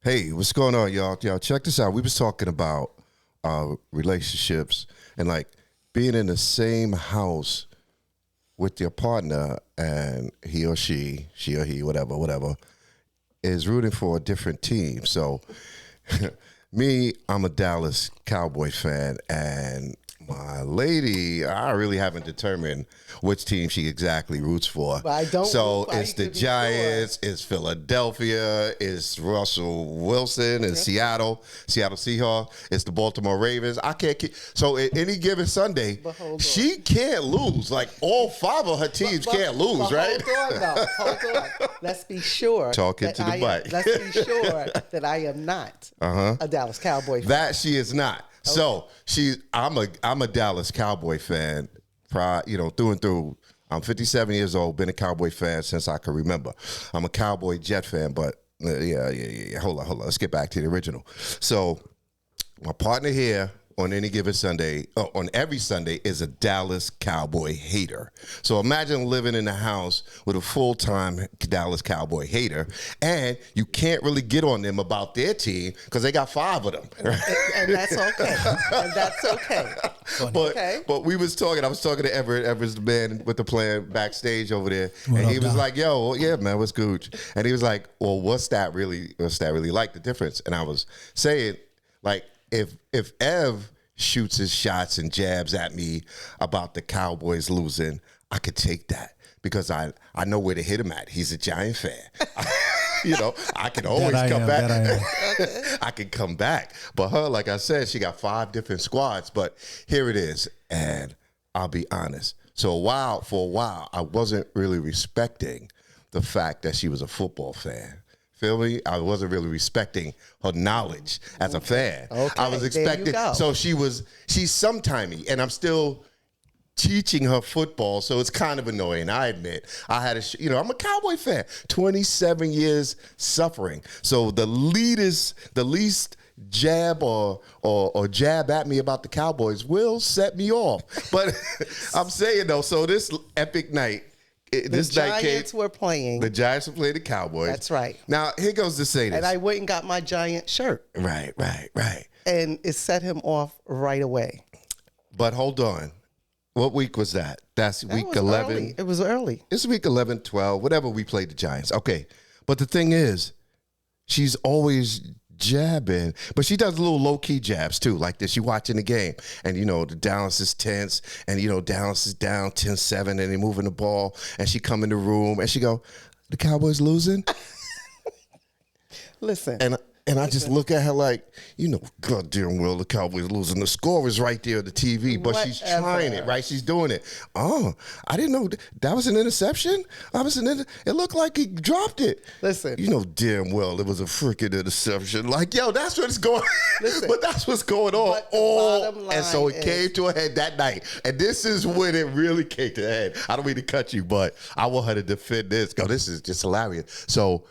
Hey, what's going on, y'all? Y'all, check this out. We was talking about relationships and like being in the same house with your partner, and he or she or he, whatever, is rooting for a different team. So, me, I'm a Dallas Cowboy fan, and my lady, I really haven't determined which team she exactly roots for. But I don't. So it's the Giants, it's Philadelphia, it's Russell Wilson, it's Seattle Seahawks, it's the Baltimore Ravens. I can't keep. So at any given Sunday, she can't lose. Like all five of her teams can't lose, right? Hold on. Let's be sure. Talking to the mic. Let's be sure that I am not a Dallas Cowboy fan. That she is not. So I'm a Dallas Cowboy fan, through and through. I'm 57 years old, been a Cowboy fan since I can remember. I'm a Cowboy Jet fan, but yeah. Hold on. Let's get back to the original. So my partner here on any given Sunday, on every Sunday, is a Dallas Cowboy hater. So imagine living in a house with a full-time Dallas Cowboy hater, and you can't really get on them about their team because they got five of them. Right? And that's okay. But I was talking to Everett. Everett's the man with the plan backstage over there, and he was like, "Yo, yeah, man, what's gooch?" And he was like, "Well, what's that really like the difference?" And I was saying, like, if Ev shoots his shots and jabs at me about the Cowboys losing, I could take that because I know where to hit him at. He's a Giant fan. I can always come back. I can come back. But her, like I said, she got 5 different squads. But here it is, and I'll be honest. So for a while, I wasn't really respecting the fact that she was a football fan. Feel me? I wasn't really respecting her knowledge as a fan. Okay, I was expecting. So she's sometimey, and I'm still teaching her football, so it's kind of annoying. I admit. I'm a Cowboy fan. 27 years suffering. So the least jab or jab at me about the Cowboys will set me off. But I'm saying though, so this epic night. The Giants were playing. The Giants were playing the Cowboys. That's right. Now, here goes to say this. And I went and got my Giant shirt. Right. And it set him off right away. But hold on. What week was that? That's week 11. Early. It was early. It's week 11, 12, whatever we played the Giants. Okay. But the thing is, she's always jabbing, but she does little low-key jabs too, like this. She watching the game, and the Dallas is tense, and Dallas is down 10-7, and they moving the ball, and she come in the room, and she go, "The Cowboys losing?" Listen. And I just look at her like, goddamn well the Cowboys losing. The score is right there on the TV, but she's trying it, right? She's doing it. Oh, I didn't know that was an interception. It looked like he dropped it. Listen. You know damn well it was a freaking interception. Like, yo, that's what's going on. But that's what's going on. And so it came to a head that night. And this is when it really came to a head. I don't mean to cut you, but I want her to defend this. This is just hilarious. So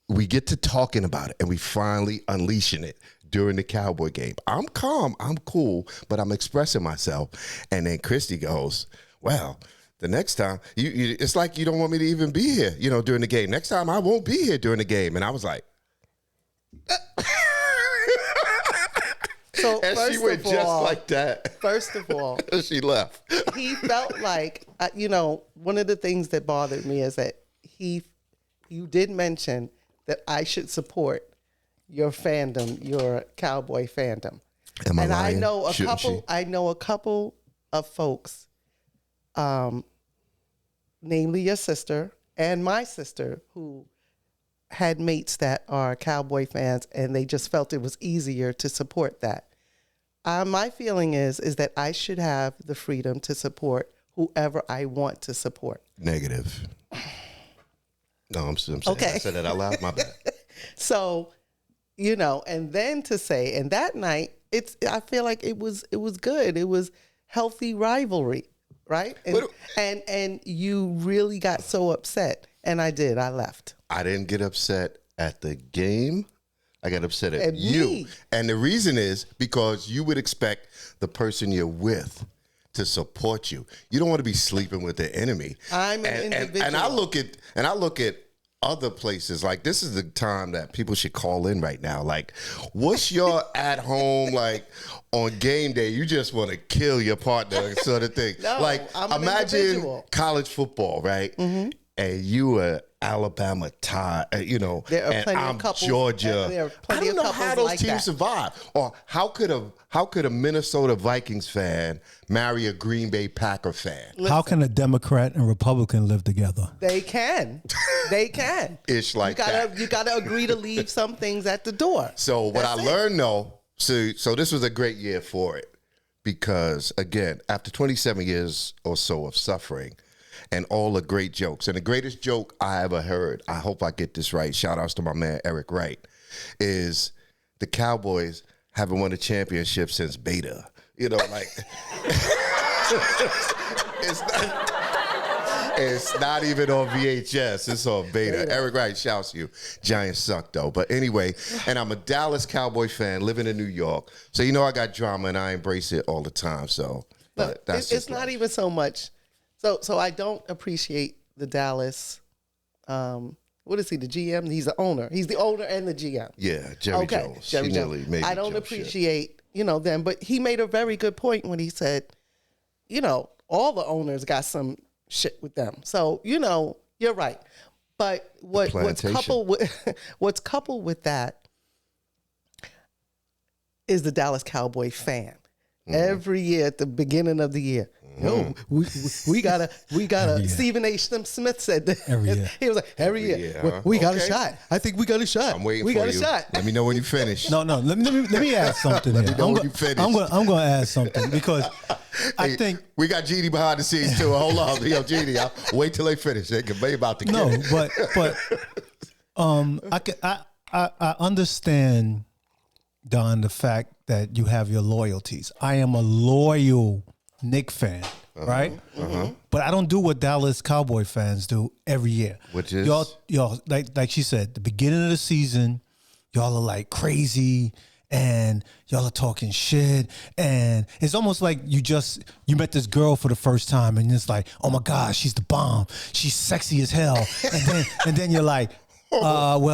we get to talking about it, and we finally unleashing it during the Cowboy game. I'm calm, I'm cool, but I'm expressing myself. And then Christy goes, "Well, the next time, it's like you don't want me to even be here, during the game. Next time I won't be here during the game." And I was like, so and she went just like that. First of all, she left. He felt like, one of the things that bothered me is that you did mention that I should support your fandom, your Cowboy fandom. Am I lying? I know a couple of folks, namely your sister and my sister, who had mates that are Cowboy fans, and they just felt it was easier to support that. My feeling is that I should have the freedom to support whoever I want to support. Negative. No, I'm saying okay. I said that out loud. My bad. So, and then to say, and that night, I feel like it was good. It was healthy rivalry, right? And you really got so upset, and I did. I left. I didn't get upset at the game. I got upset at you. Me. And the reason is because you would expect the person you're with to support you. You don't want to be sleeping with the enemy. I'm an individual. And I look at other places. Like, this is the time that people should call in right now. Like, what's your at home, like, on game day, you just want to kill your partner sort of thing. No, like, imagine individual. college football, right? Mm-hmm. And you are Alabama, there are and plenty I'm of couples, Georgia. There are I plenty don't of know how couples those like teams that. survive. Or how could a Minnesota Vikings fan marry a Green Bay Packer fan? How can a Democrat and Republican live together? They can. They can. Ish like that. You gotta agree to leave some things at the door. So what I learned though, so this was a great year for it, because again, after 27 years or so of suffering and all the great jokes, and the greatest joke I ever heard, I hope I get this right, shout outs to my man Eric Wright, is the Cowboys haven't won a championship since Beta. Like it's not even on VHS. It's on Beta. Eric Wright shouts you. Giants suck, though. But anyway, and I'm a Dallas Cowboy fan living in New York. So, I got drama, and I embrace it all the time. So, but that's it's not even so much. So I don't appreciate the Dallas. What is he? The GM? He's the owner. He's the owner and the GM. Yeah, Jerry Jones. Jerry He Jones. nearly made I me don't jump appreciate, them, but he made a very good point when he said, all the owners got some shit with them. So, you're right. But what's coupled with that is the Dallas Cowboy fan. Mm-hmm. Every year at the beginning of the year, we gotta. Stephen A. Smith said that. Every year. He was like, every year. We got a shot. I think we got a shot. I'm waiting we for got you. a shot. Let me know when you finish. No. Let me add something. Let me know when you finish. I'm going to add something because I think we got Genie behind the scenes too. Hold on, Genie. I'll wait till they finish. They can be about to get it. I understand, Don, the fact that you have your loyalties. I am a loyal Knick fan, right? But I don't do what Dallas Cowboy fans do every year. Which is? Y'all like she said, the beginning of the season, y'all are like crazy and y'all are talking shit. And it's almost like you met this girl for the first time and it's like, oh my gosh, she's the bomb. She's sexy as hell. And then you're like, she don't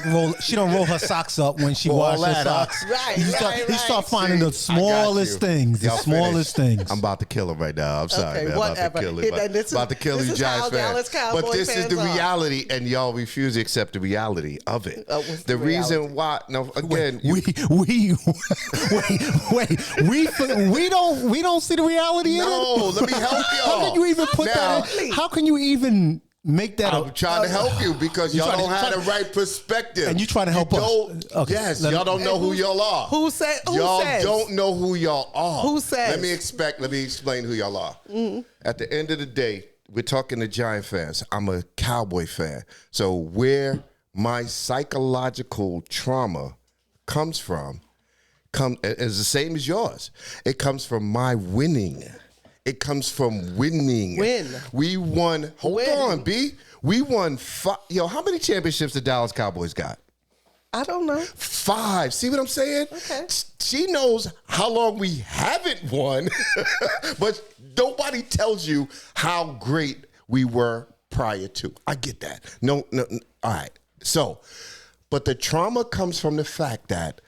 roll her socks up when she washes her socks. Right, You start finding the smallest things. I'm about to kill him right now. I'm sorry, man. Whatever. About to kill him. About to kill you, Giants fans. But this is the reality, and y'all refuse to accept the reality of it. The reason why, again, we don't see the reality in it. No, let me help y'all. How can you even put that in? How can you even make that? I'm trying to help you because y'all don't have the right perspective. And you trying to help us. Okay. Yes, y'all don't know who y'all are. Who says? Y'all don't know who y'all are. Who says? Let me explain who y'all are. Mm-hmm. At the end of the day, we're talking to Giant fans. I'm a Cowboy fan. So where my psychological trauma comes from is the same as yours. It comes from my winning. It comes from winning. We won. Hold on, B. We won 5. How many championships the Dallas Cowboys got? I don't know. 5. See what I'm saying? Okay. She knows how long we haven't won, but nobody tells you how great we were prior to. I get that. No. All right. So, but the trauma comes from the fact that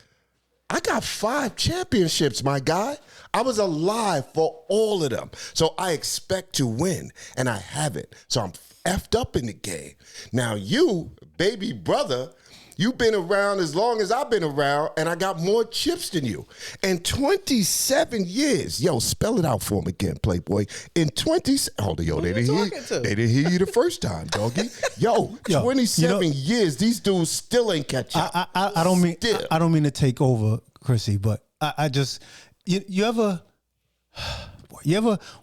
I got 5 championships, my guy. I was alive for all of them. So I expect to win, and I haven't. So I'm effed up in the game. Now you, baby brother, you've been around as long as I've been around, and I got more chips than you. In 27 years, spell it out for me again, Playboy. In 20, hold on, they didn't hear you the first time, doggy. 27 years, these dudes still ain't catch up. I don't mean to take over, Chrissy, but I just. You ever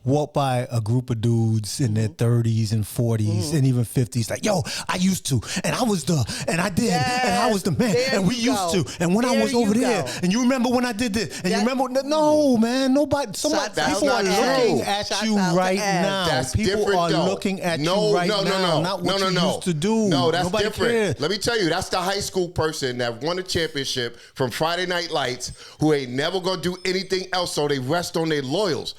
walk by a group of dudes in their 30s and 40s and even 50s, like, I used to, and I was and I did, and I was the man, and we used to, and when I was over there, and you remember when I did this, and you remember, no, man, people are looking at you right now. People are looking at you right now, not what you used to do. No, that's Nobody different. cares. Let me tell you, that's the high school person that won a championship from Friday Night Lights who ain't never gonna do anything else, so they rest on their laurels.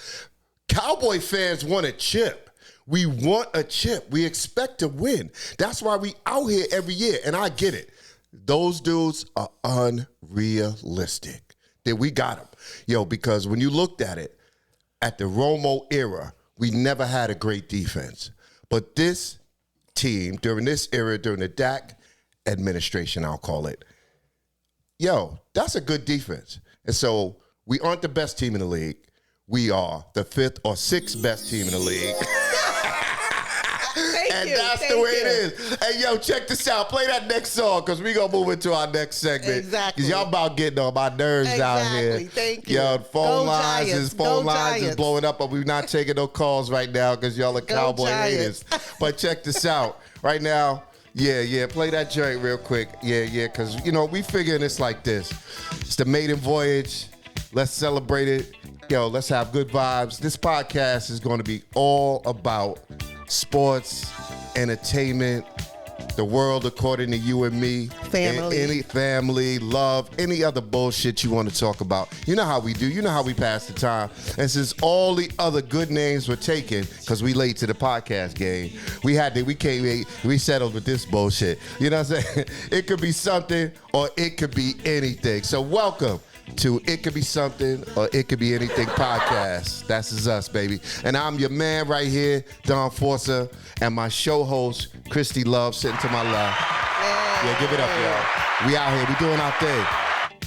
Cowboy fans want a chip. We want a chip. We expect to win. That's why we out here every year, and I get it. Those dudes are unrealistic. That we got them. Yo, because when you looked at it, at the Romo era, we never had a great defense. But this team, during this era, during the Dak administration, I'll call it, yo, that's a good defense. And so we aren't the best team in the league. We are the 5th or 6th best team in the league. And that's the way it is. Hey, yo, check this out. Play that next song because we're going to move into our next segment. Exactly. Because y'all about getting on my nerves out here. Thank you. Yo, phone Go lines Giants. is blowing up, but we're not taking no calls right now because y'all are Cowboy haters. But check this out. Right now, yeah, play that joint real quick. Yeah, because, we figuring it's like this. It's the maiden voyage. Let's celebrate it. Yo, let's have good vibes. This podcast is going to be all about sports, entertainment, the world according to you and me. Family. Any family, love, any other bullshit you want to talk about. You know how we do. You know how we pass the time. And since all the other good names were taken, because we late to the podcast game, we settled with this bullshit. You know what I'm saying? It could be something or it could be anything. So welcome to It Could Be Something or It Could Be Anything podcast. That's us, baby. And I'm your man right here, Don Forza, and my show host, Christy Love, sitting to my left. Yeah, give it up, y'all. We out here. We doing our thing.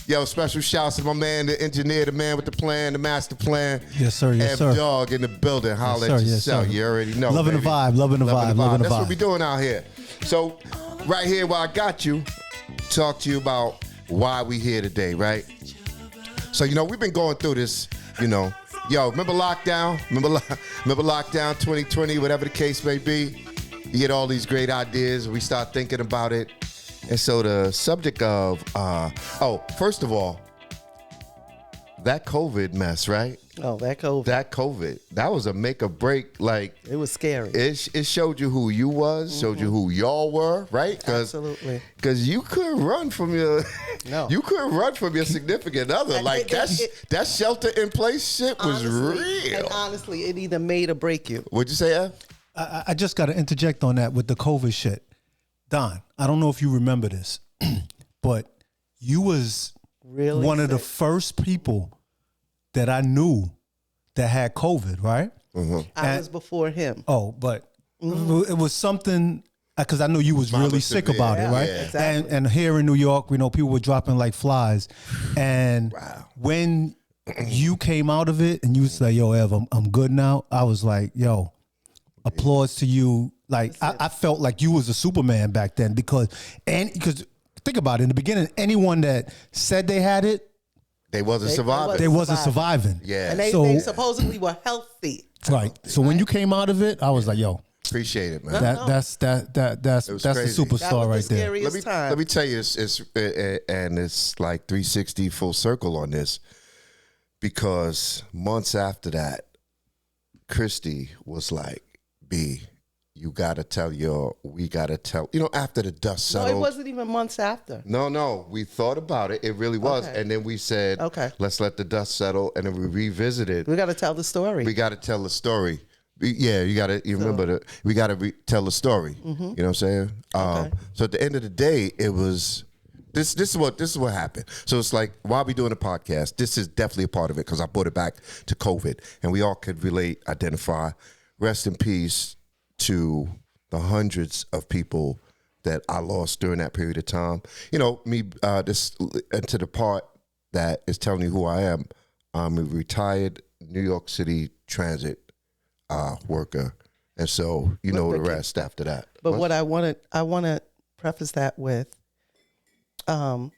Yo, special shouts to my man, the engineer, the man with the plan, the master plan. Yes, sir. Yes, sir. Dog in the building. Holla at Yes, yourself. sir. You already know. Loving baby. the vibe. Loving the vibe. That's what we doing out here. So, right here, while I got you, talk to you about why we here today, right? So, we've been going through this, Yo, remember lockdown? Remember lockdown 2020, whatever the case may be? You get all these great ideas. We start thinking about it. And so the subject of, first of all, that COVID mess, right? Oh, that COVID. That was a make or break. Like, it was scary. It showed you who you was, showed you who y'all were, right? Absolutely. Because you couldn't run from your, you couldn't run from your significant other. Like that shelter in place shit was real. And honestly, it either made or break you. What'd you say, Ev? I just got to interject on that with the COVID shit. Don, I don't know if you remember this, but you was really one of the first people that I knew that had COVID, right? Mm-hmm. I was before him. Oh, but it was something, because I know you was really sick about it, right? Yeah, exactly. And here in New York, people were dropping like flies. And when you came out of it and you was like, yo, Ev, I'm good now, I was like, yo, applause to you. Like, I felt like you was a Superman back then because think about it, in the beginning, anyone that said they had it, they wasn't surviving. They wasn't surviving. Yeah. And they supposedly were healthy. Right. So when you came out of it, I was like, yo, appreciate it, man. That's the superstar right there. Let me tell you, it's like 360 full circle on this, because months after that, Christy was like, B, we got to tell, after the dust settled. No, it wasn't even months after. No, we thought about it. It really was. Okay. And then we said, let's let the dust settle. And then we revisited. We got to tell the story. We got to tell the story. Yeah, we got to tell the story. Mm-hmm. You know what I'm saying? So at the end of the day, it was, this is what happened. So it's like, while we doing a podcast, this is definitely a part of it, because I brought it back to COVID. And we all could relate, identify. Rest in peace to the hundreds of people that I lost during that period of time. And to the part that is telling you who I am, I'm a retired New York City transit worker. And so, the rest after that. But what I want to preface that with, I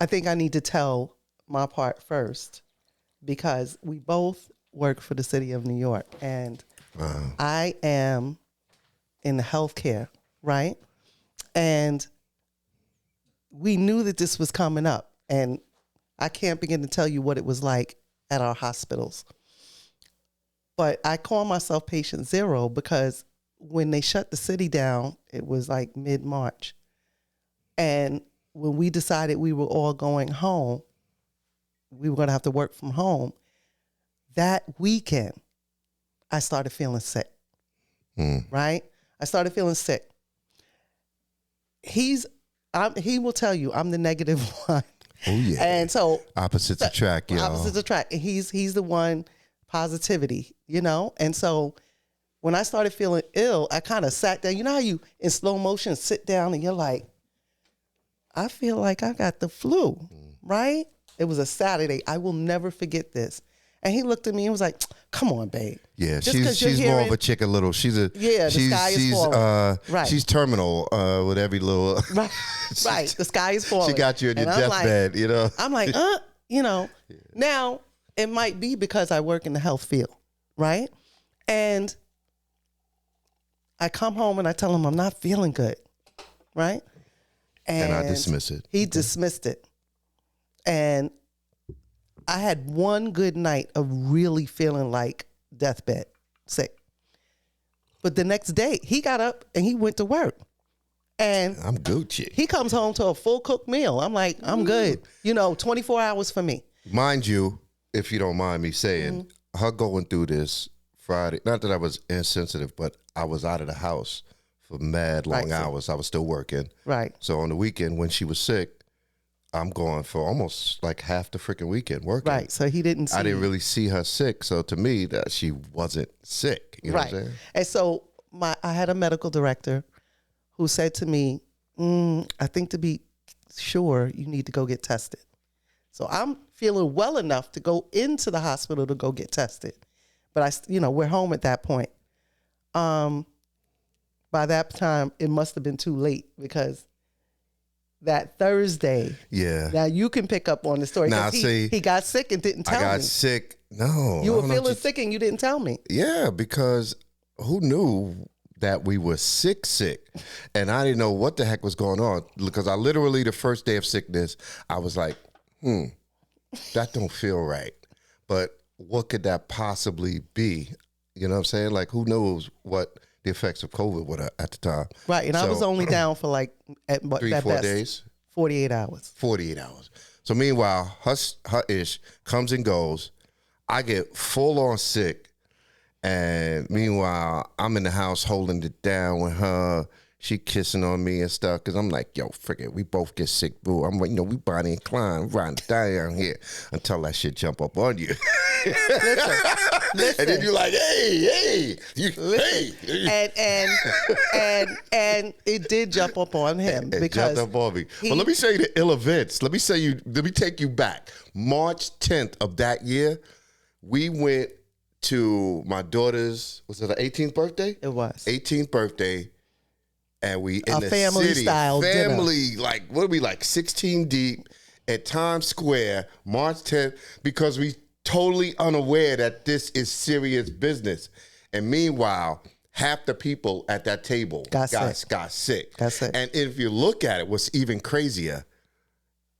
think I need to tell my part first, because we both work for the city of New York, and I am in healthcare, right? And we knew that this was coming up, and I can't begin to tell you what it was like at our hospitals. But I call myself patient zero because when they shut the city down, it was like mid-March. And when we decided we were all going home, we were going to have to work from home, that weekend, I started feeling sick. right? I started feeling sick. He will tell you I'm the negative one. Oh yeah. And so opposites attract, y'all. Opposites attract. And he's the one, positivity, you know? And so when I started feeling ill, I kind of sat down. You know how you in slow motion sit down and you're like, I feel like I got the flu, right? It was a Saturday. I will never forget this. And he looked at me and was like, come on, babe. Yeah, she's more of a chicken little. She's a the sky is falling. Right. She's terminal with every little right. The sky is falling. She got you in your deathbed, you know. I'm like, you know. Yeah. Now, it might be because I work in the health field, right? And I come home and I tell him I'm not feeling good, right? And I dismiss it. He dismissed it. And I had one good night of really feeling like deathbed sick. But the next day, he got up and he went to work. And I'm Gucci. He comes home to a full cooked meal. I'm like, I'm good. You know, 24 hours for me. Mind you, if you don't mind me saying, her going through this Friday, not that I was insensitive, but I was out of the house for mad long hours. I was still working. Right. So on the weekend when she was sick, I'm going for almost like half the freaking weekend working. Right. So he didn't see. I didn't really see her sick. So to me, that she wasn't sick. You know what I'm saying? And so I had a medical director who said to me, I think to be sure you need to go get tested. So I'm feeling well enough to go into the hospital to go get tested. But we're home at that point. By that time, it must have been too late because that Thursday. Yeah. Now you can pick up on the story. Now he got sick and didn't tell me. I got sick. No. You were feeling sick and you didn't tell me. Yeah, because who knew that we were sick, and I didn't know what the heck was going on because I literally the first day of sickness, I was like, that don't feel right. But what could that possibly be? You know what I'm saying? Like, who knows what the effects of COVID were at the time. Right, and I was only down for like at 3-4 days. 48 hours. 48 hours. So meanwhile, her ish comes and goes. I get full on sick. And meanwhile, I'm in the house holding it down with her. She kissing on me and stuff. Because I'm like, yo, forget, we both get sick, boo. I'm like, we Bonnie and Clyde, riding down here until that shit jump up on you. Listen. And then you're like, hey. And it did jump up on him because jumped up on me. But let me show you the ill events. Let me take you back. March 10th of that year, we went to my daughter's, was it her 18th birthday? It was. 18th birthday. And we in the family city, style family, dinner. like, what are we, like 16 deep at Times Square, March 10th, because we totally unaware that this is serious business. And meanwhile, half the people at that table got sick. That's it. And if you look at it, what's even crazier,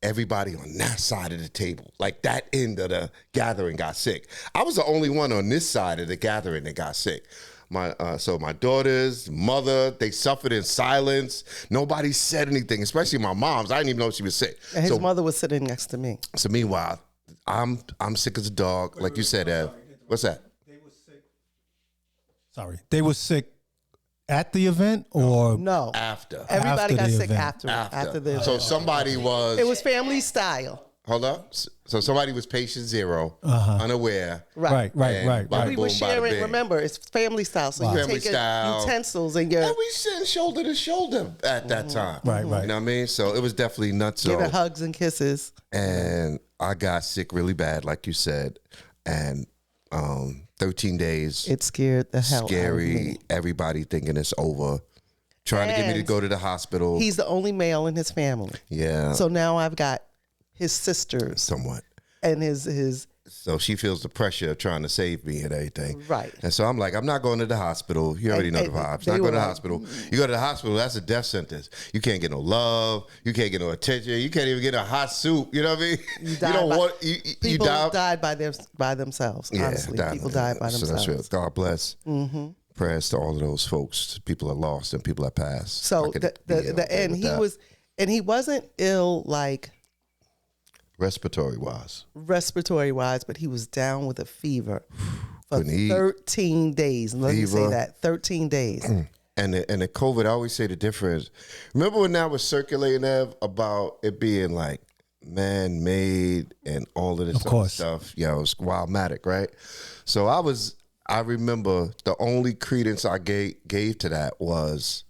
everybody on that side of the table, like that end of the gathering, got sick. I was the only one on this side of the gathering that got sick. My daughter's mother, they suffered in silence. Nobody said anything, especially my mom's. I didn't even know she was sick. And his mother was sitting next to me. So meanwhile, I'm sick as a dog, like you said, Ev. What's that? They were sick. Sorry, they were sick at the event or no after? Everybody got sick after the event. So somebody was. It was family style. Hold up. So somebody was patient zero, unaware. Right. We were sharing. Bing. Remember, it's family style. So you take utensils and we sitting shoulder to shoulder at that time. Right. You know what I mean? So it was definitely nuts. Giving hugs and kisses. And I got sick really bad, like you said, and 13 days. It scared the hell out of me. Everybody thinking it's over. Trying to get me to go to the hospital. He's the only male in his family. Yeah. So now I've got his sisters. Somewhat. And his. So she feels the pressure of trying to save me and everything. Right. And so I'm like, I'm not going to the hospital. You already know the vibes. Not going to the hospital. You go to the hospital, that's a death sentence. You can't get no love. You can't get no attention. You can't even get a hot soup. You know what I mean? People died by themselves, honestly. People died by themselves. So that's real. God bless. Mm-hmm. Prayers to all of those folks. People are lost and people are passed. So he wasn't ill like respiratory wise, but he was down with a fever. for Couldn't eat. 13 days. Let me say Fever. that 13 days. And the COVID, I always say the difference. Remember when that was circulating, Ev, about it being like man-made and all of this other stuff? Yeah, it was Wildmatic, right? So I remember the only credence I gave to that was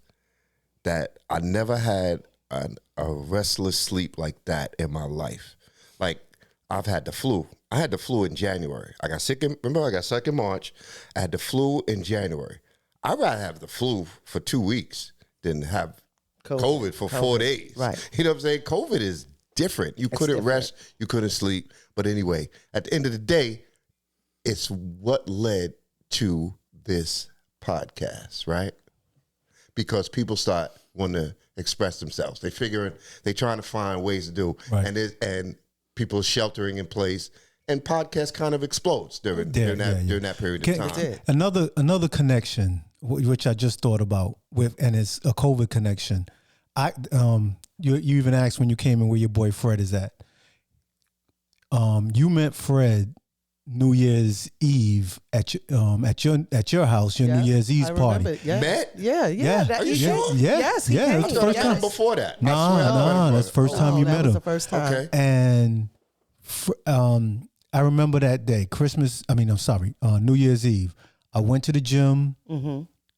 that I never had a restless sleep like that in my life. Like, I've had the flu. I had the flu in January. I got sick in March. I had the flu in January. I'd rather have the flu for 2 weeks than have COVID for 4 days. Right. You know what I'm saying? COVID is different. You couldn't rest. You couldn't sleep. But anyway, at the end of the day, it's what led to this podcast, right? Because people start wanting to express themselves. They trying to find ways to do. Right. And people sheltering in place. And podcast kind of explodes during that period of time. Another connection, which I just thought about and it's a COVID connection. You even asked when you came in where your boy Fred is at. You met Fred New Year's Eve at your house, your New Year's Eve party. Yeah. Met? Yeah. Are you sure? Yes, he came. That's the first time. Before that. Nah, that's the first time you met him. The first time. Okay. And I remember that day, New Year's Eve. I went to the gym,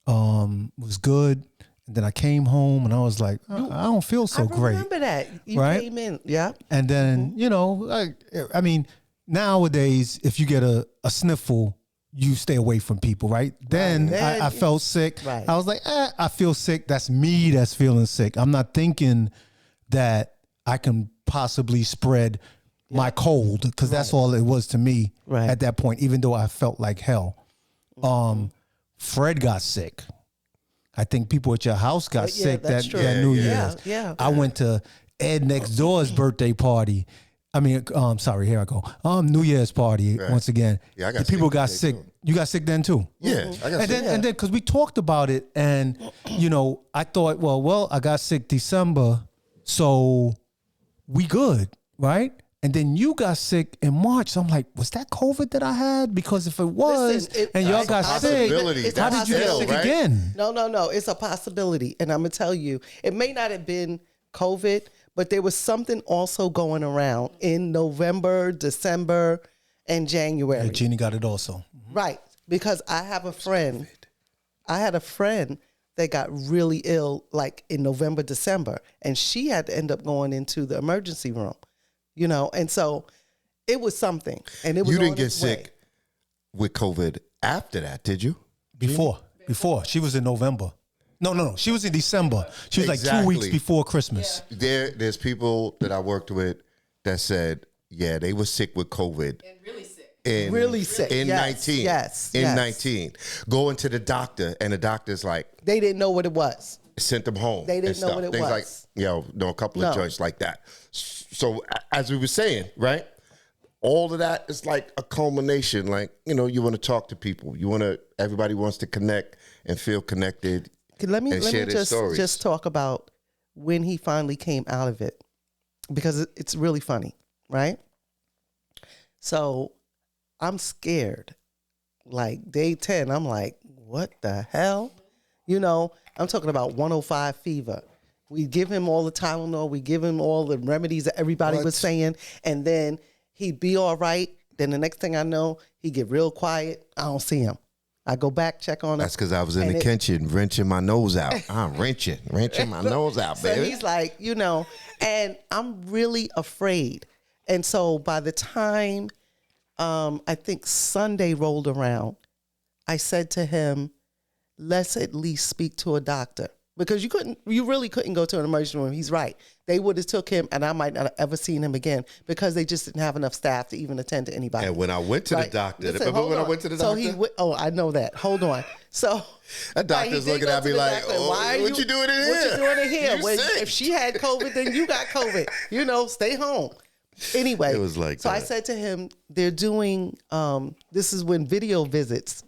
was good. And then I came home and I was like, I don't feel so great. I remember that. You came in, yeah. And then, nowadays, if you get a sniffle, you stay away from people, right? Then I felt sick. Right. I was like, I feel sick. That's me that's feeling sick. I'm not thinking that I can possibly spread my cold, because that's all it was to me at that point, even though I felt like hell. Fred got sick. I think people at your house got sick that New Year's. Yeah. I went to Ed next door's birthday party. Here I go. New Year's party once again. Yeah, I got people sick got sick. You got sick then too? Yeah, I got sick. And then because we talked about it, and I thought, well, I got sick December, so we good, right? And then you got sick in March. So I'm like, was that COVID that I had? Because if it was, and y'all got sick, how did you get sick again? No. It's a possibility. And I'm going to tell you, it may not have been COVID, but there was something also going around in November, December, and January. Yeah, Jeannie got it also. Right. Because I have a friend. I had a friend that got really ill like in November, December. And she had to end up going into the emergency room. And so it was something. And it was you didn't get sick with COVID after that, did you? Before. She was in November. No. She was in December. She was like 2 weeks before Christmas. Yeah. There's people that I worked with that said, yeah, they were sick with COVID. And really sick. Really sick. In Yes, 19. yes, In yes. 19. Going to the doctor, and the doctor's like, They didn't know what it was. sent them home. They didn't and know stuff. what it Things was. like, a couple of joints like that. So as we were saying, right, all of that is like a culmination. Like, you want to talk to people. Everybody wants to connect and feel connected. Let me share their stories. just talk about when he finally came out of it, because it's really funny, right? So I'm scared. Like day 10, I'm like, what the hell? I'm talking about 105 fever. We give him all the Tylenol. We give him all the remedies that everybody was saying. And then he'd be all right. Then the next thing I know, he'd get real quiet. I don't see him. I go back, check on him. That's because I was in the kitchen wrenching my nose out. I'm wrenching my nose out, baby. So he's like, and I'm really afraid. And so by the time I think Sunday rolled around, I said to him, let's at least speak to a doctor. Because you really couldn't go to an emergency room. He's right. They would have took him, and I might not have ever seen him again because they just didn't have enough staff to even attend to anybody. And when I went to the doctor, remember when I went to the doctor? I know that. Hold on. So that doctor's looking at me like, what you doing in here? What you doing in here? Sick. If she had COVID, then you got COVID. Stay home. Anyway, it was like so that. I said to him, they're doing, this is when video visits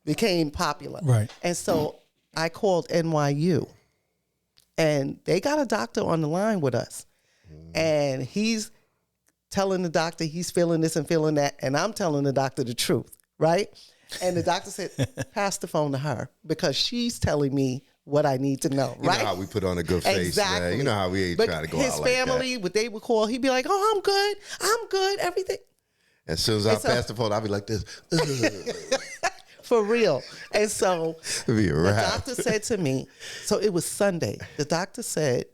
became popular. Right. And so I called NYU, and they got a doctor on the line with us. And he's telling the doctor he's feeling this and feeling that, and I'm telling the doctor the truth. right? And the doctor said, pass the phone to her because she's telling me what I need to know, right? You know how we put on a good face, exactly. man. You know how we ain't trying to go out like that. His family, what they would call, he'd be like, oh, I'm good, everything. As soon as I pass the phone, I'll be like this. For real. And so the doctor said to me, so it was Sunday. The doctor said,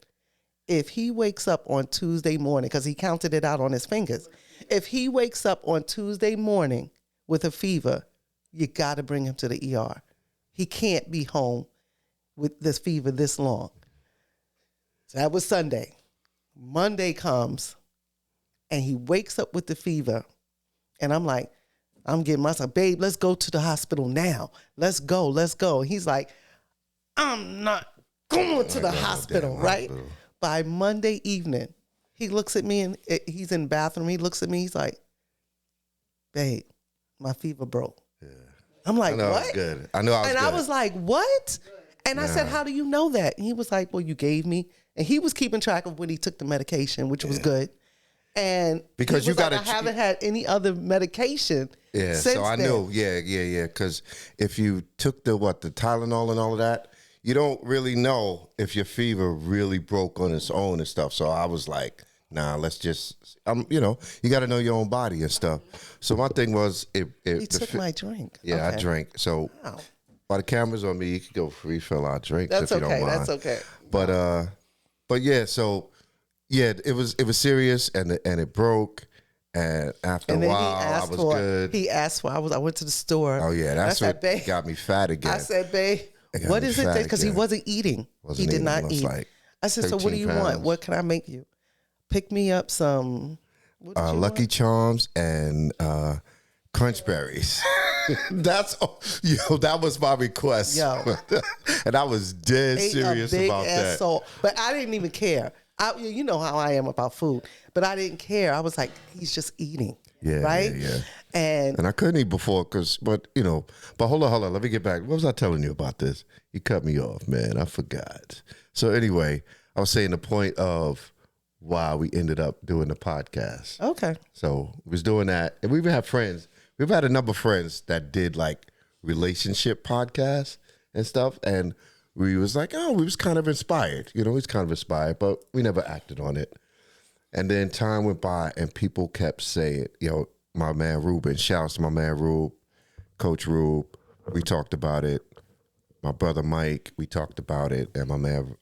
if he wakes up on Tuesday morning, because he counted it out on his fingers, if he wakes up on Tuesday morning with a fever, you got to bring him to the ER. He can't be home with this fever this long. So that was Sunday. Monday comes, and he wakes up with the fever. And I'm like, I'm getting myself, babe, let's go to the hospital now. Let's go. He's like, I'm not going to the hospital, right? By Monday evening, he looks at me and he's in the bathroom. He looks at me. He's like, babe, my fever broke. Yeah. I'm like, what? I know I was good. I was like, what? And I said, how do you know that? And he was like, well, you gave me. And he was keeping track of when he took the medication, which was good. And because you got I haven't had any other medication. Yeah, since so I then. knew. Yeah. Because if you took the Tylenol and all of that, you don't really know if your fever really broke on its own and stuff. So I was like, nah, let's just, you got to know your own body and stuff. So my thing was, he took my drink. Yeah, okay. I drank. So while the camera's on me, you can go refill our drinks if you don't mind. That's okay. But yeah, so yeah, it was serious and it broke. And after a while, I was good. He asked for. I went to the store. Oh yeah, that's what got me fat again. I said, babe, what is it? Because he wasn't eating. He did not eat. I said, so what do you want? What can I make you? Pick me up some Lucky Charms and Crunch Berries. That was my request. And I was dead serious about that. But I didn't even care. You know how I am about food, but I didn't care. I was like, he's just eating, right? Yeah. And I couldn't eat before but hold on. Let me get back. What was I telling you about this? You cut me off, man. I forgot. So anyway, I was saying the point of why we ended up doing the podcast. Okay. So we was doing that, and we've had friends. We've had a number of friends that did like relationship podcasts and stuff, and we was like, we was kind of inspired. But we never acted on it. And then time went by and people kept saying, my man Ruben, shouts to my man Rube, Coach Rube, we talked about it. My brother Mike, we talked about it. And my man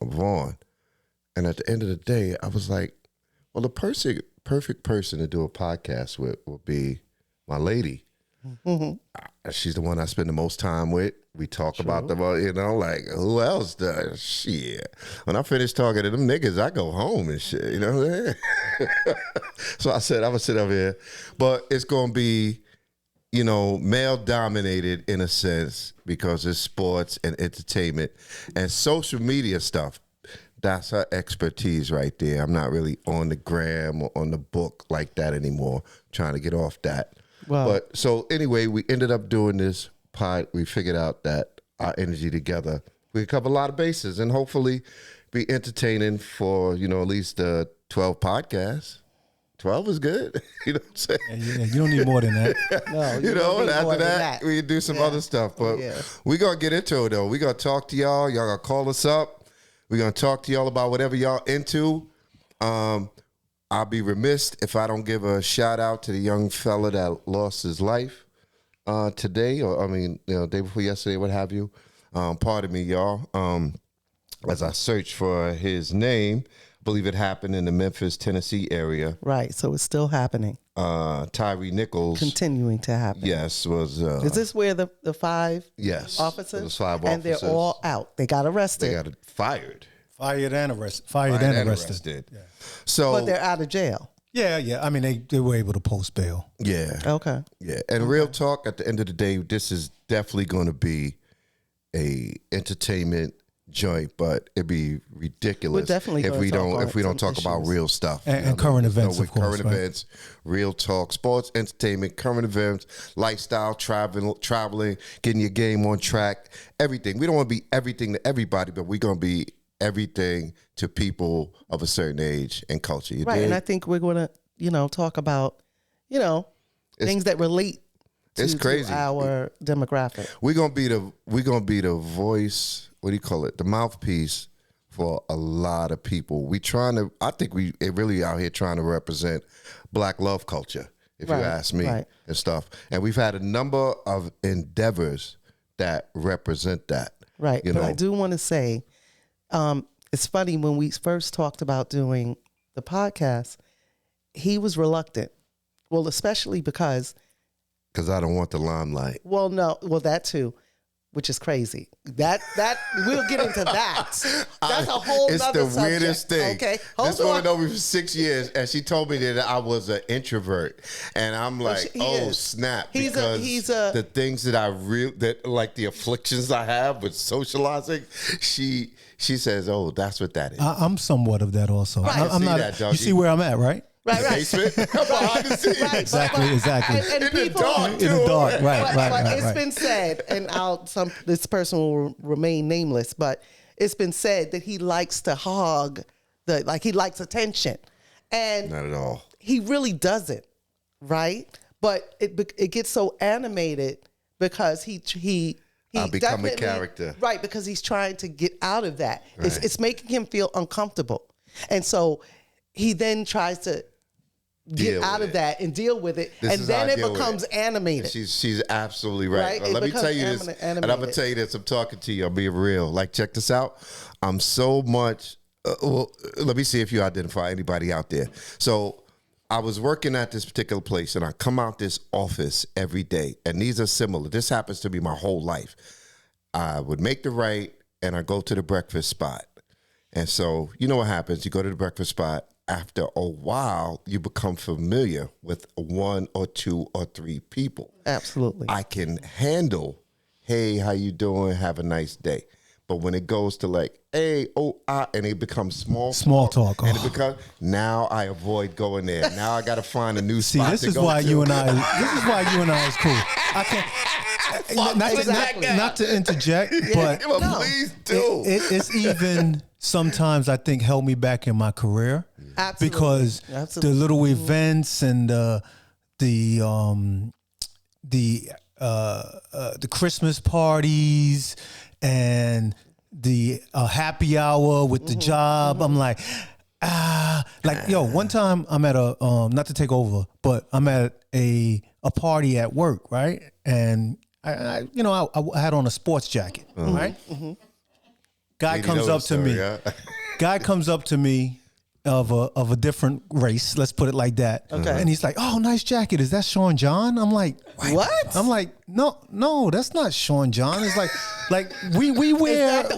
Vaughn. And at the end of the day, I was like, well, the perfect person to do a podcast with would be my lady. Mm-hmm. She's the one I spend the most time with. We talk about them, like who else does? Shit. When I finish talking to them niggas, I go home and shit. You know what I'm saying? So I said I would sit up here, but it's gonna be, male dominated in a sense because it's sports and entertainment and social media stuff. That's her expertise right there. I'm not really on the gram or on the book like that anymore. Trying to get off that. Wow. But so anyway, we ended up doing this pod. We figured out that our energy together, we could cover a lot of bases and hopefully be entertaining for, at least 12 podcasts. 12 is good. You know what I'm saying? Yeah, you don't need more than that. No, and after that, we do some other stuff. But we going to get into it, though. We going to talk to y'all. Y'all going to call us up. We're going to talk to y'all about whatever y'all into. I'll be remiss if I don't give a shout out to the young fella that lost his life today, day before yesterday, what have you. Pardon me, y'all. As I search for his name, I believe it happened in the Memphis, Tennessee area. Right, so it's still happening. Tyree Nichols. Continuing to happen. Yes, was. Is this where the five officers? It was 5 and officers. they're all out. They got arrested. They got fired. Fired and arrested. Yeah. So, but they're out of jail. Yeah. I mean, they were able to post bail. Yeah. Okay. Yeah. And real talk, at the end of the day, this is definitely going to be a entertainment joint, but it'd be ridiculous if we don't talk about real stuff and current events, of course, current events, real talk, sports, entertainment, current events, lifestyle, traveling, getting your game on track, everything. We don't want to be everything to everybody, but we're going to be everything to people of a certain age and culture. Right, and I think we're going to, talk about, things that relate It's crazy. to our demographic. We're gonna be the voice. What do you call it? The mouthpiece for a lot of people. I think we really out here trying to represent Black love culture, if you ask me, and stuff. And we've had a number of endeavors that represent that. Right. But I do want to say, it's funny, when we first talked about doing the podcast, he was reluctant. Well, especially because I don't want the limelight. Well, no. Well, that too, which is crazy. That we'll get into that. That's a whole other subject. It's the weirdest thing. Okay, this woman known me for 6 years, and she told me that I was an introvert, and I'm like, snap! Because the things that like the afflictions I have with socializing, she says, oh, that's what that is. I'm somewhat of that also. Right. I'm not. That, you see where I'm at, right? Right. Basement, behind the scenes. Right, exactly. And in people, the dark, right. It's been said, and this person will remain nameless, but it's been said that he likes to hog he likes attention, and not at all. He really doesn't, right? But it gets so animated because he I'll become a character, right? Because he's trying to get out of that. Right. It's making him feel uncomfortable, and so he then tries to get out of that and deal with it, and then it becomes animated. She's absolutely right. Let me tell you this, and I'm gonna tell you this. I'm talking to you. I'm being real. Like, check this out. I'm so much. Let me see if you identify anybody out there. So I was working at this particular place, and I come out this office every day, and these are similar. This happens to be my whole life. I would make the right, and I go to the breakfast spot, and so you know what happens. You go to the breakfast spot. After a while, you become familiar with one or two or three people. Absolutely. I can handle, hey, how you doing? Have a nice day. But when it goes to like, hey, and it becomes small talk. And it becomes, now I avoid going there. Now I got to find a new spot this to is go why to. you and I is cool. I can't, not to interject, but please do. It's even sometimes I think held me back in my career. Absolutely. Because the little events and the Christmas parties and the happy hour with the job, I'm like, one time I'm at a not to take over, but I'm at a party at work, right? And I had on a sports jacket, right? Mm-hmm. Guy comes up to me of a different race, let's put it like that. Okay. And he's like, "Oh, nice jacket. Is that Sean John?" I'm like, "What?" I'm like, "No, that's not Sean John." It's like we wear. Is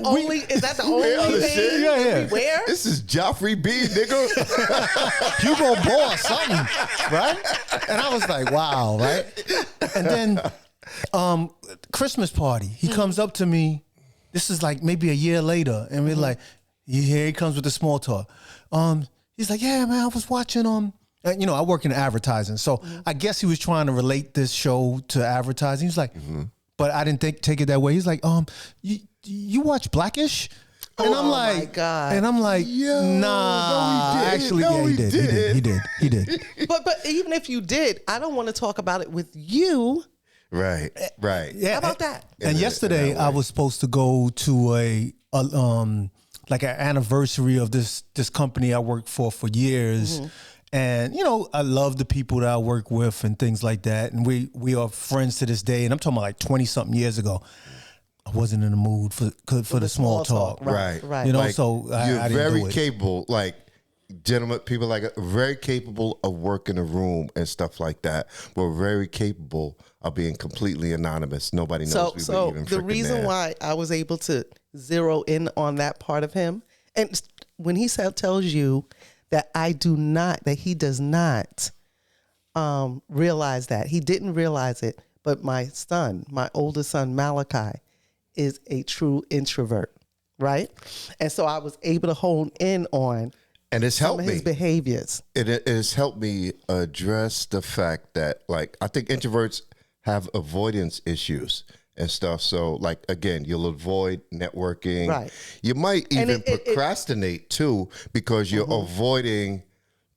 that the only thing yeah. we wear? This is Joffrey B, nigga. Hugo Boss, something, right? And I was like, "Wow," right? And then Christmas party, he comes up to me. This is like maybe a year later, and we're like, here he comes with the small talk. He's like, yeah, man, I was watching, I work in advertising. So I guess he was trying to relate this show to advertising. He's like, but I didn't take it that way. He's like, you watch Blackish? And I'm like, my God. And I'm like, nah, he did. But even if you did, I don't want to talk about it with you. Right. Yeah. How about that? And yesterday I was supposed to go to like an anniversary of this company I worked for years. Mm-hmm. And, I love the people that I work with and things like that. And we are friends to this day. And I'm talking about like 20 something years ago. I wasn't in the mood for the small talk. Right. So I didn't very do it. capable, like gentlemen, people like very capable of working a room and stuff like that. We're very capable of being completely anonymous. Nobody knows we were even freaking the reason there. why I was able to zero in on that part of him, and when he tells you that he does not realize that, he didn't realize it, but my oldest son Malachi, is a true introvert, right? And so I was able to hone in on and it's helped some of his behaviors. It has helped me address the fact that, like, I think introverts have avoidance issues and stuff. So, like, again, you'll avoid networking. Right. You might even procrastinate too, because you're avoiding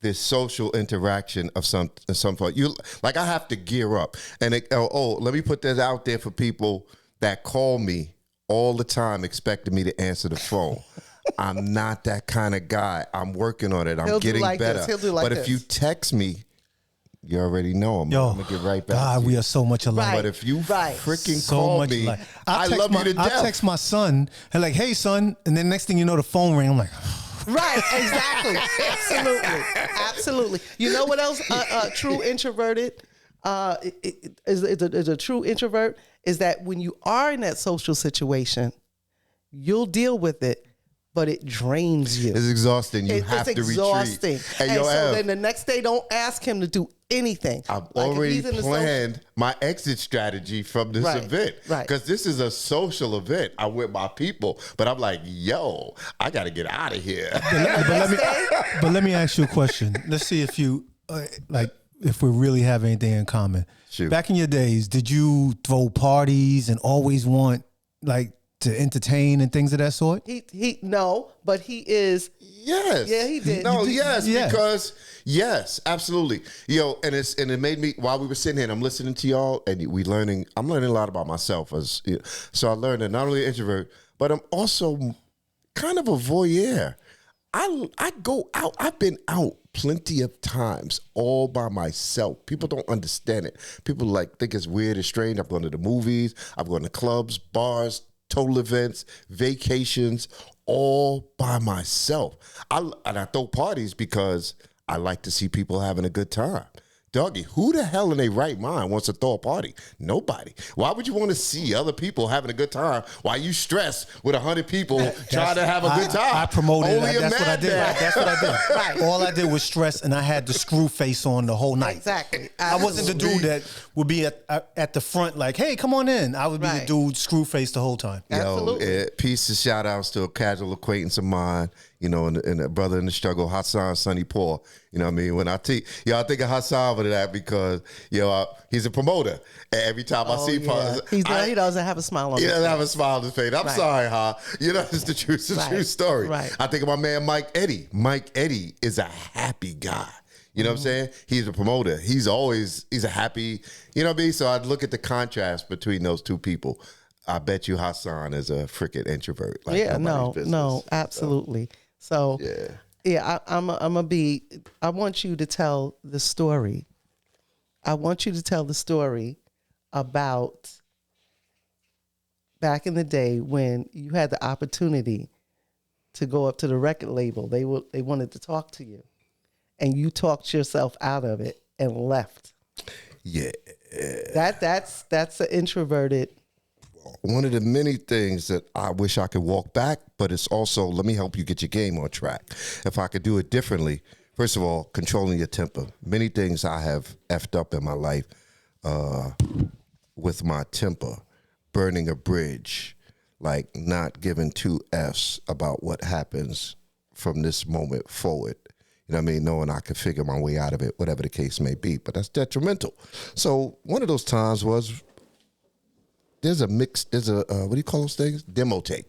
this social interaction of some point. You like I have to gear up, and let me put this out there for people that call me all the time expecting me to answer the phone. I'm not that kind of guy. I'm working on it. I'm getting better. He'll do like but this. If you text me, you already know I'm gonna get right back. God, we are so much alike. But if you freaking so call much me, alike. I love you to death. I text my son and like, hey son, and then next thing you know, the phone ring. I'm like, right, exactly, absolutely. You know what else? True introverted is a true introvert is that when you are in that social situation, you'll deal with it, but it drains you. It's exhausting. You have to exhausting. retreat. And so then the next day, don't ask him to do anything. I've already planned my exit strategy from this event. Right. Because this is a social event. I'm with my people. But I'm like, yo, I got to get out of here. But let me ask you a question. Let's see if you, if we really have anything in common. Shoot. Back in your days, did you throw parties and always want, to entertain and things of that sort? No, but he is. Yes. Yeah, he did. No, Yeah. Because yes, absolutely. And it made me, while we were sitting here and I'm listening to y'all and I'm learning a lot about myself so I learned that not only an introvert, but I'm also kind of a voyeur. I go out. I've been out plenty of times all by myself. People don't understand it. People think it's weird and strange. I've gone to the movies. I've gone to clubs, bars, total events, vacations, all by myself. I throw parties because I like to see people having a good time. Dougie, who the hell in their right mind wants to throw a party? Nobody. Why would you want to see other people having a good time while you stress with 100 people trying to have a good time? I promoted Only that. That's what I did. That's what I did. Right. All I did was stress, and I had the screw face on the whole night. Exactly. I wasn't the dude that would be at the front like, hey, come on in. I would be the dude screw face the whole time. Absolutely. Peace and shout outs to a casual acquaintance of mine, and a brother in the struggle, Hassan Sonny Paul. You know what I mean? When I think of Hassan for that because, he's a promoter. And every time I see he doesn't have a smile on his face. He doesn't have a smile on his face. I'm sorry, Ha. It's the truth. It's a true story. Right. I think of my man, Mike Eddie. Mike Eddie is a happy guy. You know what I'm saying? He's a promoter. He's a happy, you know what I mean? So I'd look at the contrast between those two people. I bet you Hassan is a freaking introvert. No, absolutely. So I want you to tell the story. I want you to tell the story about back in the day when you had the opportunity to go up to the record label. They wanted to talk to you, and you talked yourself out of it and left. Yeah. That's an introverted. One of the many things that I wish I could walk back, but it's also, let me help you get your game on track. If I could do it differently, first of all, controlling your temper. Many things I have effed up in my life with my temper, burning a bridge, not giving two F's about what happens from this moment forward. You know what I mean? Knowing I can figure my way out of it, whatever the case may be. But that's detrimental. So one of those times was, there's a what do you call those things? Demo tape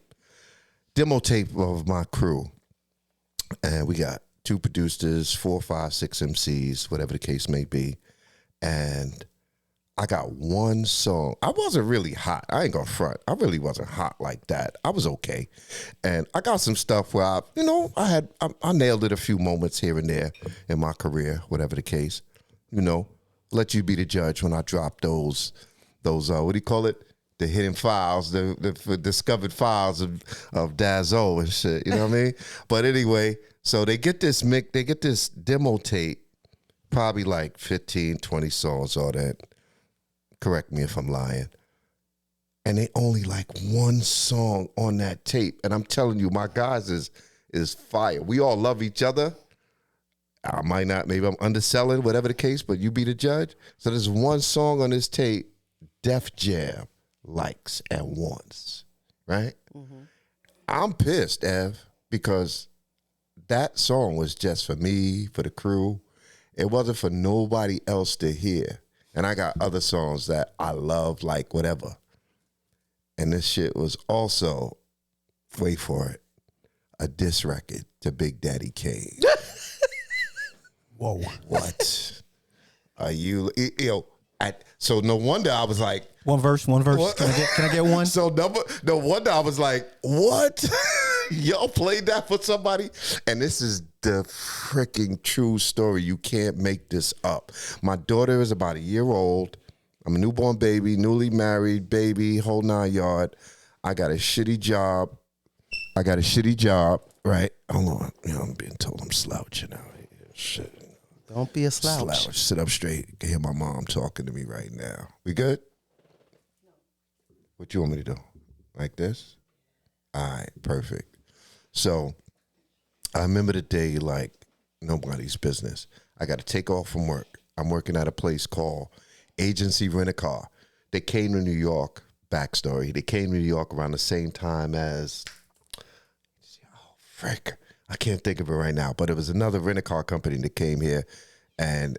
of my crew. And we got 2 producers, 4, 5, 6 MCs, whatever the case may be. And I got one song. I wasn't really hot. I ain't gonna front. I really wasn't hot like that. I was okay. And I got some stuff where I nailed it a few moments here and there in my career, whatever the case. Let you be the judge when I drop those what do you call it? The hidden files, the discovered files of Dazzo and shit. You know what I mean? But anyway, so they get this demo tape, probably 15, 20 songs, all that. Correct me if I'm lying. And they only one song on that tape. And I'm telling you, my guys is fire. We all love each other. I might not, maybe I'm underselling, whatever the case, but you be the judge. So there's one song on this tape, Def Jam likes and wants, right? Mm-hmm. I'm pissed, Ev, because that song was just for me, for the crew. It wasn't for nobody else to hear. And I got other songs that I love, whatever. And this shit was also, wait for it, a diss record to Big Daddy Kane. Whoa. What? Are you know? So no wonder I was like, One verse. What? Can I get one? So no wonder I was like, what? Y'all played that for somebody? And this is the freaking true story. You can't make this up. My daughter is about a year old. I'm a newborn baby, newly married baby, whole 9 yard. I got a shitty job. Right? Hold on. I'm being told I'm slouching out here. Shit. Don't be a slouch. Sit up straight. You can hear my mom talking to me right now. We good? What you want me to do? Like this? All right, perfect. So I remember the day like nobody's business. I got to take off from work. I'm working at a place called Agency Rent-A-Car. They came to New York, backstory. They came to New York around the same time as, I can't think of it right now, but it was another rent-a-car company that came here, and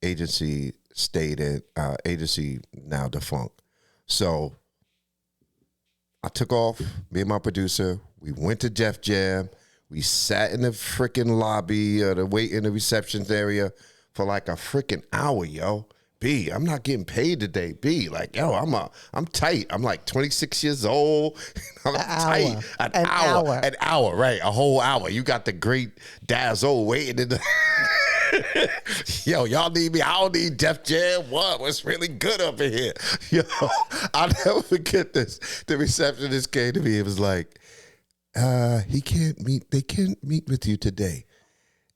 Agency stayed in, Agency now defunct. So I took off, me and my producer, we went to Def Jam, we sat in the freaking lobby or the wait in the reception area for like a freaking hour, yo. B, I'm not getting paid today. B, like, yo, I'm tight. I'm like 26 years old. I'm tight. An hour, right? A whole hour. You got the great Dazzle waiting in the. Yo, y'all need me. I don't need Def Jam. What's really good up in here? Yo, I'll never forget this. The receptionist came to me. It was like, they can't meet with you today.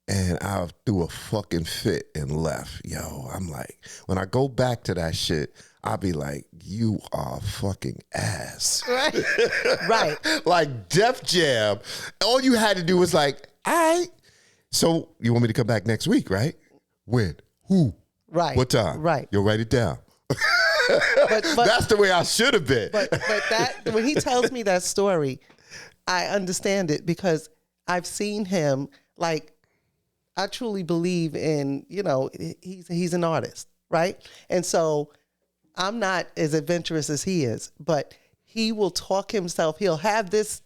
And I threw a fucking fit and left. Yo, I'm like, when I go back to that shit, I'll be like, you are fucking ass. Right. Right. Like Def Jam, all you had to do was like, all right. So you want me to come back next week, right? When? Who? Right. What time? Right. You'll write it down. But That's the way I should have been. But that when he tells me that story, I understand it because I've seen him like. I truly believe in, he's an artist, right? And so I'm not as adventurous as he is, but he will talk himself. He'll have this,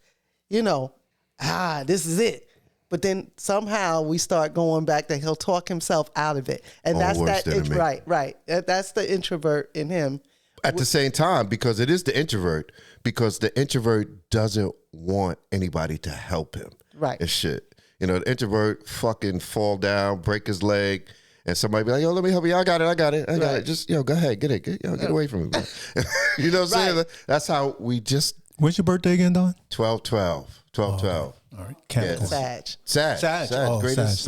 this is it. But then somehow we start going back that he'll talk himself out of it. And that's that, right. That's the introvert in him. At the same time, because it is the introvert, because the introvert doesn't want anybody to help him. Right. And shit. The introvert fucking fall down, break his leg, and somebody be like, yo, let me help you. I got it. Just, go ahead, get away from me. You know what I'm saying? That's how we just. When's your birthday again, Don? 12/12. 12/12. All right. Capricorn. Sag. Oh, greatest,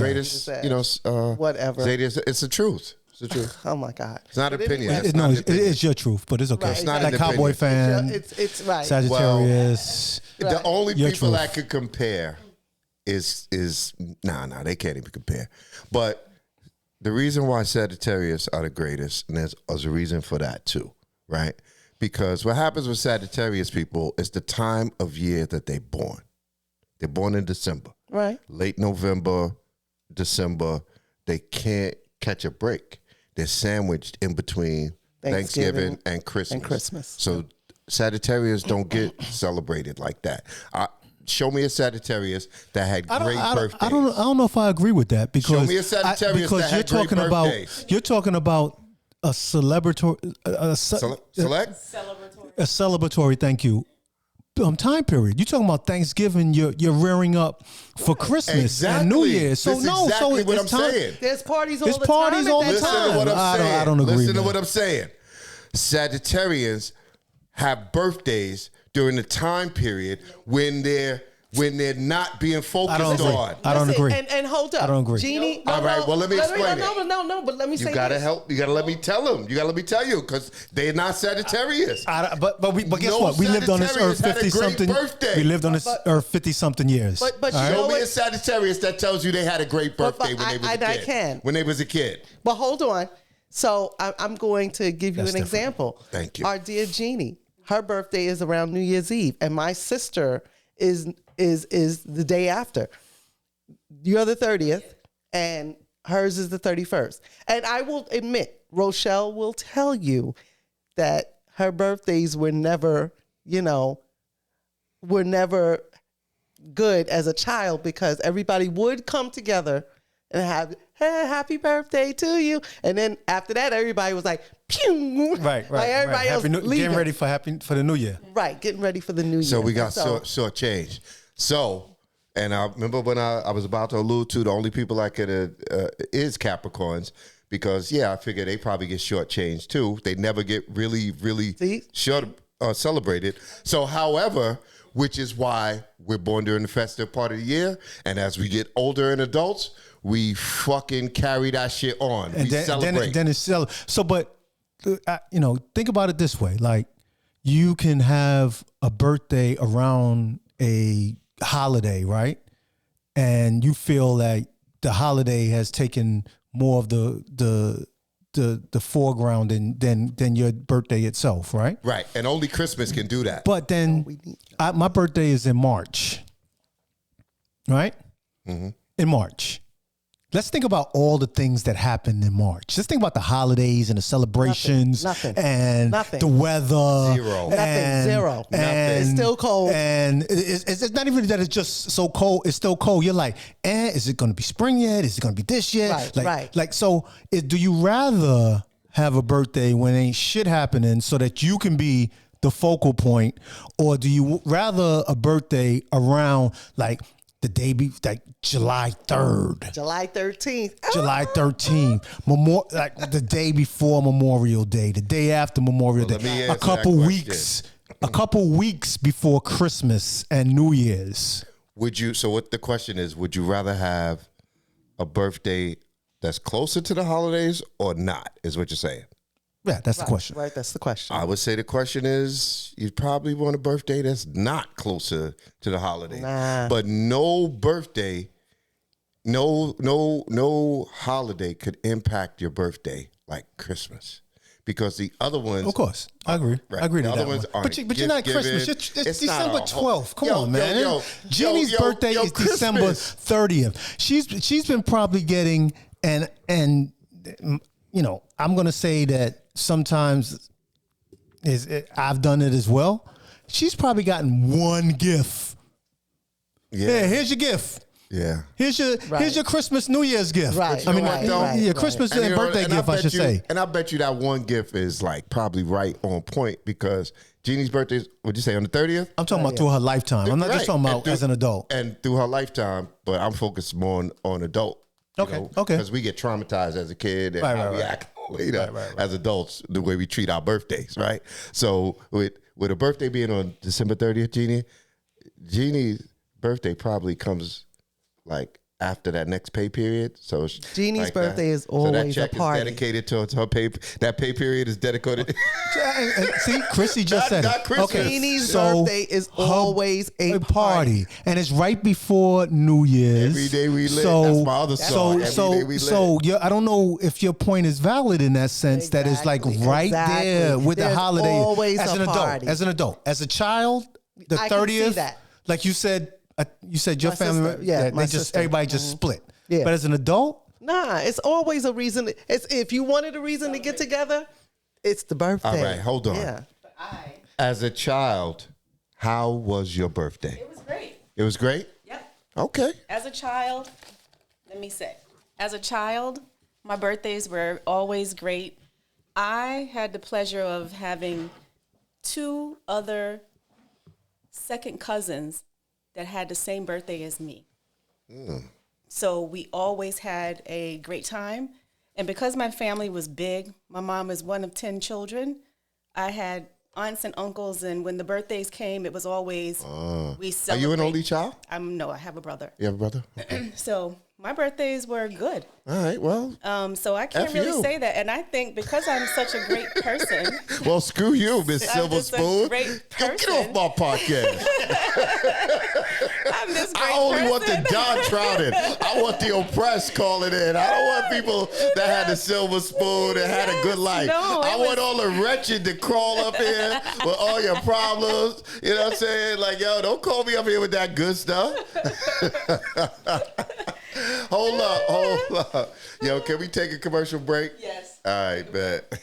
whatever. It's the truth. It's the truth. Oh my God. It's not opinion. It's your truth, but it's okay. Right. It's not like Cowboy fan. It's right. Sagittarius. Well, the only Your people truth. that could compare is they can't even compare. But the reason why Sagittarius are the greatest, and there's a reason for that too, right? Because what happens with Sagittarius people is the time of year that they're born. They're born in December. Right. Late November, December, they can't catch a break. They're sandwiched in between Thanksgiving and Christmas. So Sagittarius don't get celebrated like that. Show me a Sagittarius that had great birthdays. I don't know if I agree with that because show me a Sagittarius that had great birthdays. You're talking about a celebratory celebratory. Thank you. Time period. You're talking about Thanksgiving. You're rearing up for Christmas and New Year's. So That's exactly what I'm saying. There's parties all There's the parties time. all the Listen time. to what I'm saying. I don't agree. Listen to what I'm saying. Sagittarians have birthdays during the time period when they're not being focused on. I don't agree. And hold up. I don't agree. Jeannie. All right, well, let me explain it. No, but let me say You gotta this. help. You gotta let me tell them. You gotta let me tell you because they're not Sagittarius. But guess No what? We lived on this earth Sagittarius had a 50 great something. birthday. We lived on this earth 50 something years. But All you know Show me what? a Sagittarius that tells you they had a great birthday when they was a kid. I can. When they was a kid. But hold on. So I'm going to give you That's an different. example. Thank you. Our dear Jeannie, her birthday is around New Year's Eve, and my sister is the day after. You're the 30th, and hers is the 31st. And I will admit, Rochelle will tell you that her birthdays were never, good as a child because everybody would come together and have, hey, happy birthday to you. And then after that, everybody was like, pew. Right. Like everybody else leaving. Getting ready for the new year. Right, getting ready for the new year. So we got short change. So, and I remember when I was about to allude to the only people I could is Capricorns, because I figure they probably get shortchanged too. They never get really celebrated. So, however, which is why we're born during the festive part of the year, and as we get older and adults, we fucking carry that shit on. And we celebrate. Then it's so, but think about it this way: like, you can have a birthday around a holiday, right? And you feel like the holiday has taken more of the foreground than your birthday itself, right? Right, and only Christmas can do that. But then my birthday is in March, right? Mm-hmm. In March. Let's think about all the things that happened in March. Let's think about the holidays and the celebrations. Nothing. And Nothing. the weather. Zero. Zero. And it's still cold. And it's not even that it's just so cold. It's still cold. You're like, is it going to be spring yet? Is it going to be this yet? Right. So do you rather have a birthday when ain't shit happening so that you can be the focal point? Or do you rather a birthday around like the day like July 3rd. July 13th. July 13th. Like the day before Memorial Day, the day after Memorial Day. A couple weeks before Christmas and New Year's. So what the question is, would you rather have a birthday that's closer to the holidays or not, is what you're saying? Yeah, that's the question. Right, that's the question. I would say the question is, you'd probably want a birthday that's not closer to the holiday. Nah. But no birthday, no holiday could impact your birthday like Christmas. Because the other ones... Of course. I agree. Right. I agree to the that other ones one. aren't But you're not Christmas. It's December 12th. Come on, man. Jeannie's birthday is Christmas. December 30th. She's been probably getting... And I'm going to say that sometimes I've done it as well. She's probably gotten one gift. Yeah, here's your gift. Yeah. Here's your Christmas, New Year's gift. Right. I mean, Christmas and birthday gift, I should say. And I bet you that one gift is like probably right on point, because Jeannie's birthday is, what'd you say, on the 30th? I'm talking about through her lifetime. I'm not just talking about as an adult. And through her lifetime, but I'm focused more on adult. Okay. Because we get traumatized as a kid and how we act later as adults, the way we treat our birthdays, right? So with a birthday being on December 30th, Jeannie's birthday probably comes like after that next pay period. So Jeannie's like birthday is always so that check a party. is dedicated to her pay. That pay period is dedicated. See, Chrissy just said not it. Christmas. Okay, Jeannie's birthday is always a party. And it's right before New Year's. Every day we live. That's my other song. Every day we live. I don't know if your point is valid in that sense. That is like right there with There's the holiday. always As a an party. adult, as a child, the I can 30th. see that. Like you said your My family. sister. Yeah, my sister. Everybody just split. Yeah. But as an adult. Nah, it's always a reason. If you wanted a reason to get together, it's the birthday. All right, hold on. Yeah. As a child, how was your birthday? It was great. It was great? Yep. Okay. As a child, as a child, my birthdays were always great. I had the pleasure of having 2 other second cousins that had the same birthday as me. So we always had a great time. And because my family was big, my mom is one of 10 children, I had aunts and uncles, and when the birthdays came, it was always we celebrate. Are you an only child? No, I have a brother. You have a brother? Okay. So my birthdays were good. All right, well. So I can't really say that. And I think because I'm such a great person. Well, screw you, Miss Silver just a Spoon. great Get off my podcast. I'm this great I only want person. the downtrodden. I want the oppressed calling in. I don't want people that had the silver spoon and had a good life. No, I want all the wretched to crawl up here with all your problems. You know what I'm saying? Like, yo, don't call me up here with that good stuff. Hold up. Yo, can we take a commercial break? Yes. All right, bet.